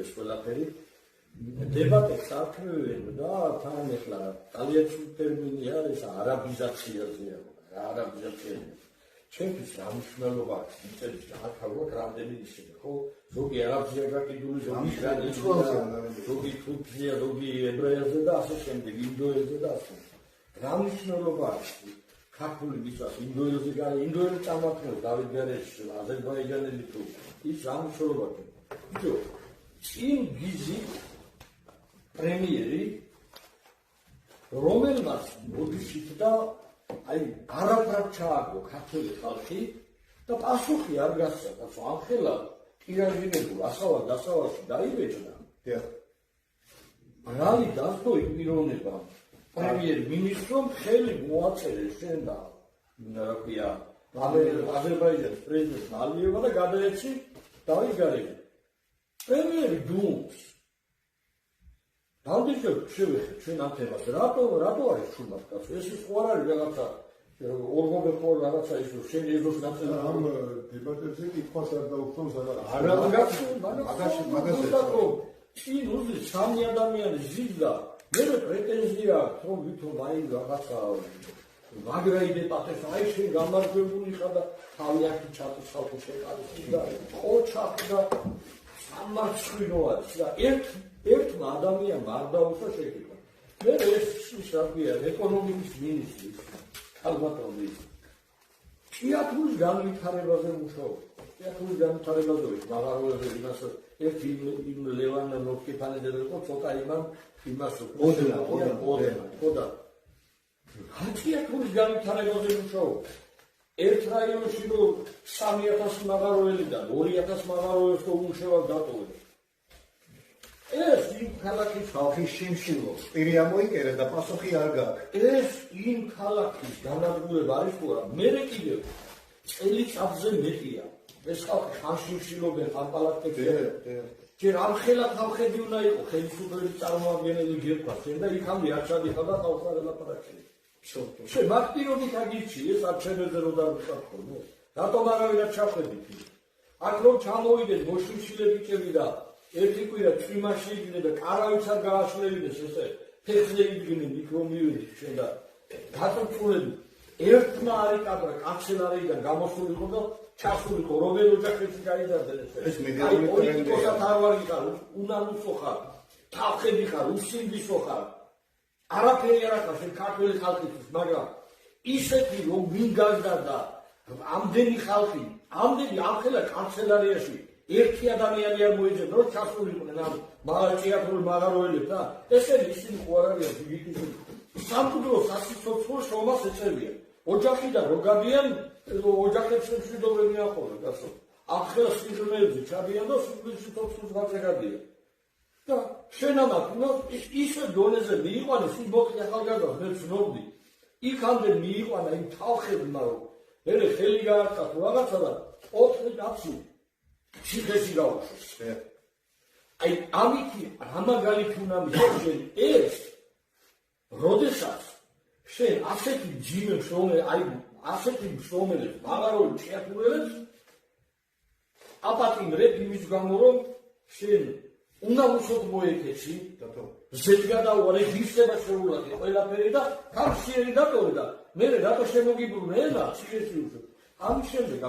ეს ყველაფერი. დებატებს აფრევენ და თან ახლა ძალიან ტერმინი არის არაბიზაციაზეა. არაბიზაცია. ჩემთვის რა მნიშვნელობა აქვს მიწების აღქარვა რამდენი ისინი ხო ზოგი არაბზია გაკიდული ზოგი თურქია ზოგი ებრაელზე და ასე შემდეგ ინდოელზე და ასე რა მნიშვნელობა აქვს ქართული მიწა ინდოელზე ინდოელი წამართმევს დავით გარეშე აზერბაიჯანელი თუ ის რა მნიშვნელობა აქვს ბიჭო წინ გიზი პრემიერი რომელმაც მოდიშით და აი არაფრად ჩააგდო ქართული ხალხი და პასუხი არ გასცა და ამხელა ტირაჟირებულ ასავალ-დასავალში დაიბეჭდა. რალი დასდო იმ პიროვნებამ პრემიერ-მინისტრომ ხელი მოაწერეს შენ და რა ქვია აზერბაიჯანის პრეზიდენტ ალიევმა და გადაეცი დავით გარეჯე. პრემიერი დუმს დავდიჯოთ შევეხეთ ჩვენ ამ თემას რატო არის ჩუმად კაცო ეს ის ხო არ არის რაღაცა ორგონე ხო რაღაცა ის შენ ეზოს ნაწილი ამ დებატებზე კითხვას არ დაუხსნავს მაგაში წინ უზის სამი ადამიანი ზიდა მე პრეტენზია აქვს რომ ვითომ აი რაღაცა მაგრაი დებატებს აი შენ გამარჯვებული ხარ და თავი აქ ჩატოს ხალხო შეკარის და ყოჩახ და სამარცხვინო არის და ერთმა ადამიანმა არ დაუსვა შეკითხვა. მე ეს ისაა ეკონომიკის მინისტრი ალბათოვის თეატრის განვითარებაზე მუშაობს. თეატრის განვითარებაზე მაღაროებზე იმას ერთი იმ ლევან ნოკიფანეძე იყო ცოტა იმას ოდნა. თეატრის განვითარებაზე მუშაობს. ერთ რაიონში რომ 3000 მაღაროელიდან 2000 მაღაროელს თუ უმუშევარ დატოვებს. ეს იმ ქალაქის ხალხის შიმშილო პირი ამოიკერა და პასუხი არ გაქვს. ეს იმ ქალაქის განადგურება არის თუ არა? მე კიდევ წელიწადზე მეტია. ეს ხალხი ხანშიმშილობენ ამ პალატებში. ჯერ ამხელა ხალხები უნდა იყო ხელისუფლების წარმოადგენელი გერფას და იქამდე არ ჩადიხარ და ხალხს არ ელაპარაკე. შენ მაგ პირობით აგირჩი ეს არჩევნებზე რო დავიხარხო. რატომ არავინ არ ჩახვედით? აქ რომ ჩამოვიდეს მოშიმშილე ბიჭები და ერთი კვირა წვიმაში იდგნენ და კარავიც არ გააშლელიდეს ესე ფეხზე იდგნენ იქ რომ მივიდეს შენ და გაწურწულები ერთმა არიკაბრა კანცელარიიდან გამოსულიყო და ჩასულიყო რომელ ოჯახებში გაიზარდნენ ეს მედიალური პოლიტიკოსად არ ვარ იყარ უნანუსო ხარ თავხები ხარ უსინდისო ხარ არაფერი არ ახარ შენ ქართველი ხალხისთვის მაგრამ ისეთი რომ ვინ გაზარდა ამდენი ხალხი ამდენი ამხელა კანცელარიაში ერთი ადამიანი არ მოიძებნა რომ ჩასულიყვნენ ამ თეატრულ მაღაროელებს და ესენი ისინი ხო არ არიან ბიგიტის სამკვდრო სასიცოცხლო შრომას ეწევიან ოჯახიდან რო გადიან ოჯახებში მშვიდობები აყოლენ გასო ამხელა სიზმრებზე ჩადიან და სიცოცხლოს გაწეგადიან და შენ ამათ უნდა ისე დონეზე მიიყვანეს ის მოხი ახალგაზრდას მე ვცნობდი იქამდე მიიყვანა იმ თავხებმა რომ მე ხელი გაარტყა თუ რაღაცა და 4 კაცი ციხეში გაუშვეს. აი ამითი რა მაგალითი უნდა მისცენ ეს როდესაც შენ ასეთი ჯიმებს აი ასეთი მშრომელებს მაღაროელ თეატრელებს აპატიმრებ იმის გამო რომ შენ უნდა უსოდ მოეკეცი ზედგადაუარე ღირსება შეულაკი ყველაფერი და ხალხი დატოვე და მე რატო შემოგიბრუნე და ციხეში უშო ამის შემდეგ